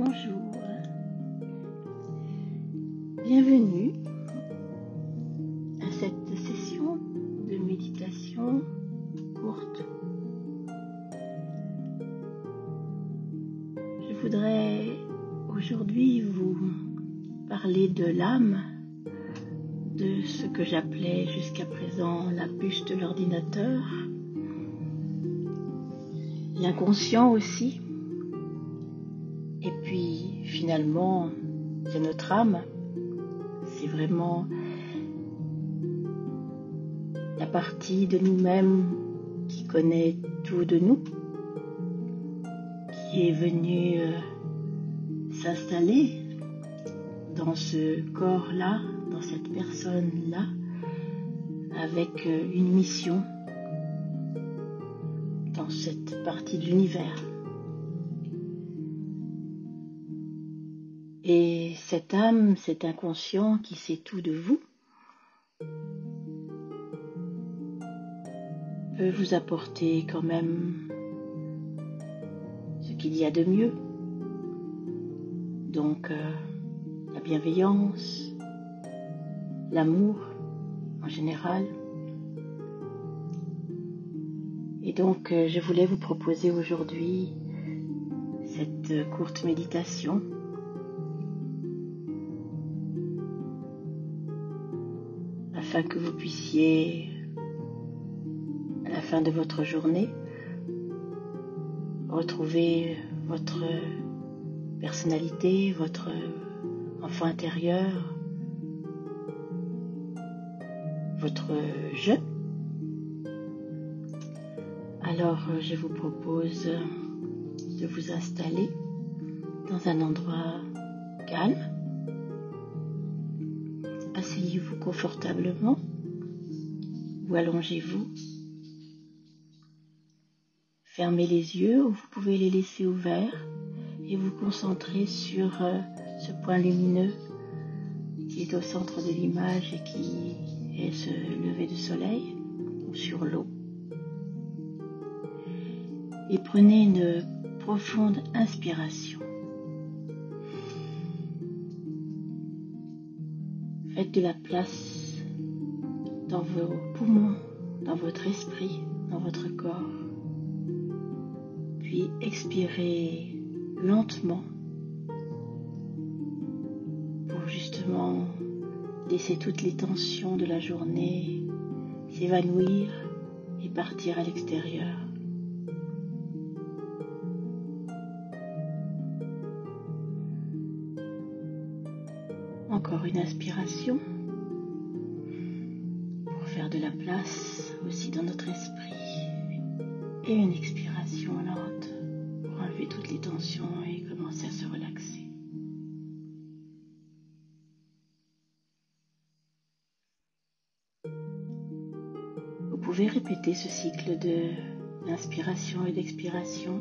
bonjour. Bienvenue à cette session de méditation courte. Je voudrais aujourd'hui vous parler de l'âme, de ce que j'appelais jusqu'à présent la bûche de l'ordinateur, l'inconscient aussi, et puis finalement c'est notre âme, c'est vraiment la partie de nous-mêmes qui connaît tout de nous, qui est venue s'installer dans ce corps-là, dans cette personne-là, avec une mission dans cette partie de l'univers. Et cette âme, cet inconscient qui sait tout de vous, peut vous apporter quand même ce qu'il y a de mieux. Donc la bienveillance, l'amour en général. Et donc je voulais vous proposer aujourd'hui cette courte méditation afin que vous puissiez, à la fin de votre journée, retrouver votre personnalité, votre enfant intérieur, votre je. Alors je vous propose de vous installer dans un endroit calme. Asseyez-vous confortablement ou allongez-vous. Fermez les yeux ou vous pouvez les laisser ouverts et vous concentrer sur ce point lumineux qui est au centre de l'image et qui est ce lever de soleil ou sur l'eau. Et prenez une profonde inspiration. Faites de la place dans vos poumons, dans votre esprit, dans votre corps. Puis expirez lentement pour justement laisser toutes les tensions de la journée s'évanouir et partir à l'extérieur. Encore une inspiration pour faire de la place aussi dans notre esprit et une expiration lente pour enlever toutes les tensions et commencer à se relaxer. Vous pouvez répéter ce cycle d'inspiration et d'expiration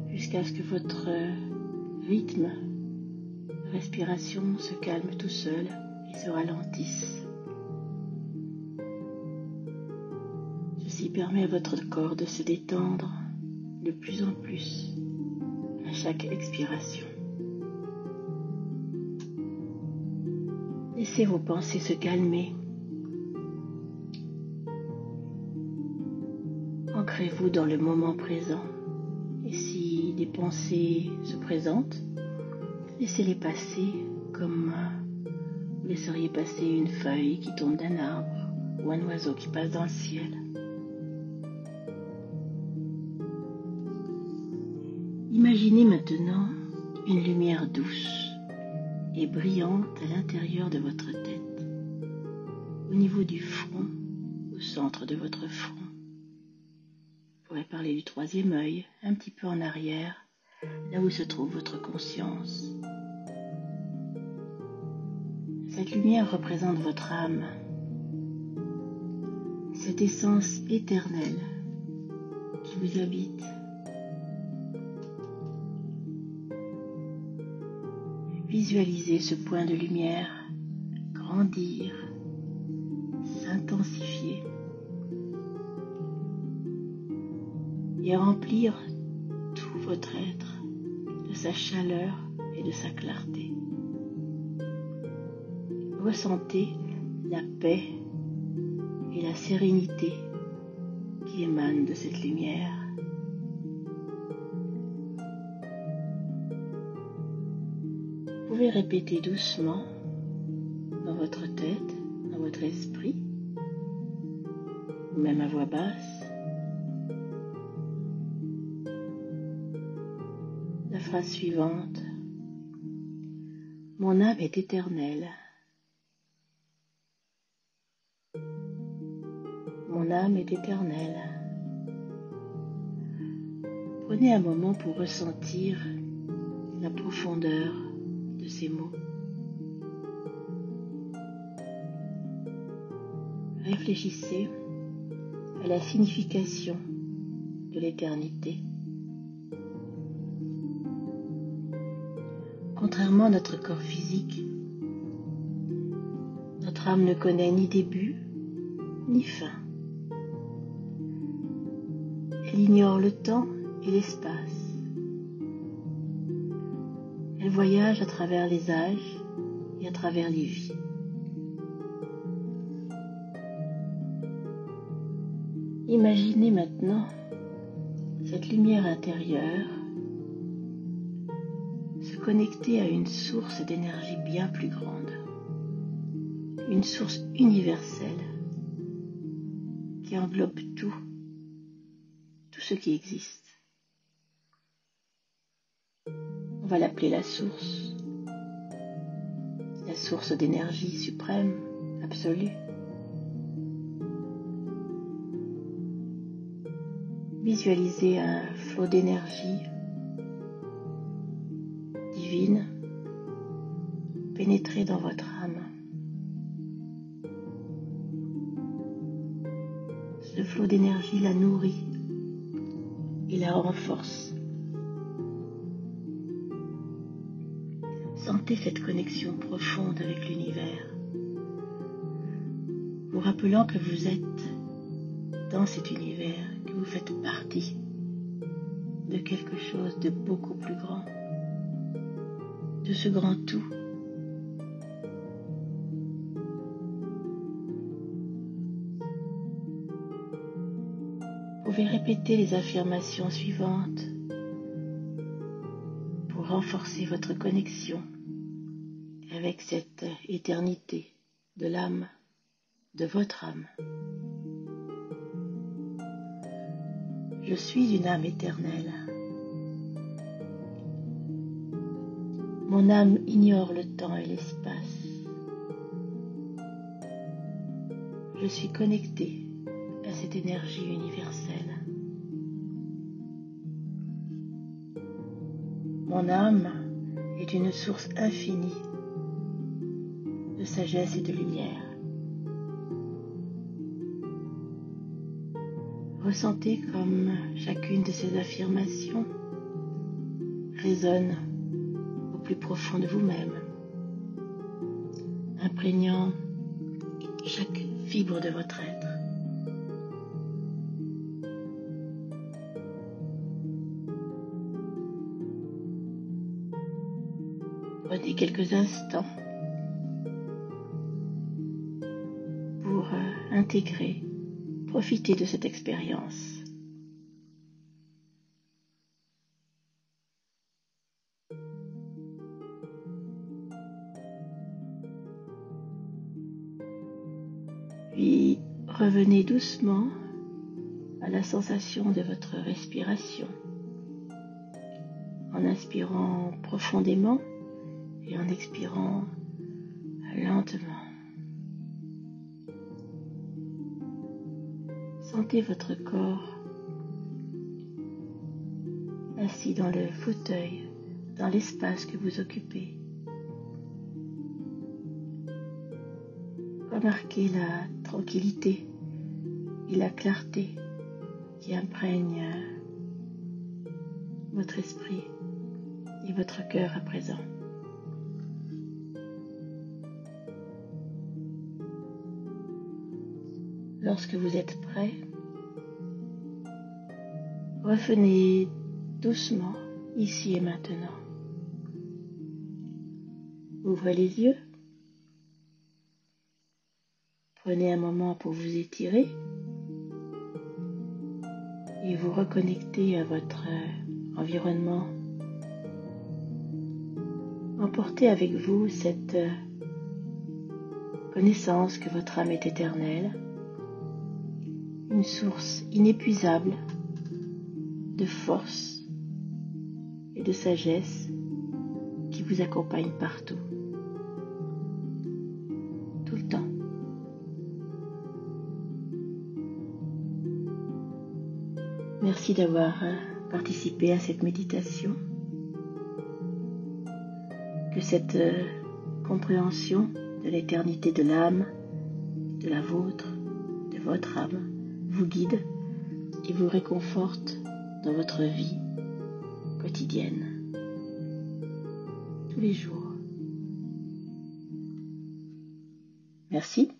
jusqu'à ce que votre rythme de respiration se calme tout seul et se ralentisse. Ceci permet à votre corps de se détendre de plus en plus à chaque expiration. Laissez vos pensées se calmer. Ancrez-vous dans le moment présent. Et si des pensées se présentent, laissez-les passer comme vous laisseriez passer une feuille qui tombe d'un arbre ou un oiseau qui passe dans le ciel. Imaginez maintenant une lumière douce et brillante à l'intérieur de votre tête, au niveau du front, au centre de votre front. On pourrait parler du troisième œil, un petit peu en arrière, là où se trouve votre conscience. Cette lumière représente votre âme, cette essence éternelle qui vous habite. Visualisez ce point de lumière grandir, s'intensifier et remplir tout votre être de sa chaleur et de sa clarté. Ressentez la paix et la sérénité qui émanent de cette lumière. Vous pouvez répéter doucement dans votre tête, dans votre esprit, ou même à voix basse, la phrase suivante. Mon âme est éternelle. Mon âme est éternelle. Prenez un moment pour ressentir la profondeur de ces mots. Réfléchissez à la signification de l'éternité. Contrairement à notre corps physique, notre âme ne connaît ni début ni fin. Elle ignore le temps et l'espace. Elle voyage à travers les âges et à travers les vies. Imaginez maintenant cette lumière intérieure se connecter à une source d'énergie bien plus grande, une source universelle qui enveloppe tout ce qui existe. On va l'appeler la source d'énergie suprême, absolue. Visualisez un flot d'énergie divine pénétrer dans votre âme. Ce flot d'énergie la nourrit et la renforce. Sentez cette connexion profonde avec l'univers, vous rappelant que vous êtes dans cet univers, que vous faites partie de quelque chose de beaucoup plus grand, de ce grand tout. Vous pouvez répéter les affirmations suivantes pour renforcer votre connexion avec cette éternité de l'âme, de votre âme. Je suis une âme éternelle. Mon âme ignore le temps et l'espace. Je suis connectée à cette énergie universelle. Mon âme est une source infinie de sagesse et de lumière. Ressentez comme chacune de ces affirmations résonne au plus profond de vous-même, imprégnant chaque fibre de votre être. Prenez quelques instants pour intégrer, profiter de cette expérience. Puis revenez doucement à la sensation de votre respiration, en inspirant profondément et en expirant lentement. Sentez votre corps assis dans le fauteuil, dans l'espace que vous occupez. Remarquez la tranquillité et la clarté qui imprègnent votre esprit et votre cœur à présent. Lorsque vous êtes prêt, revenez doucement ici et maintenant. Ouvrez les yeux. Prenez un moment pour vous étirer et vous reconnecter à votre environnement. Emportez avec vous cette connaissance que votre âme est éternelle, une source inépuisable de force et de sagesse qui vous accompagne partout, tout le temps. Merci d'avoir participé à cette méditation. Que cette compréhension de l'éternité de l'âme, de la vôtre, de votre âme, vous guide et vous réconforte dans votre vie quotidienne, tous les jours. Merci.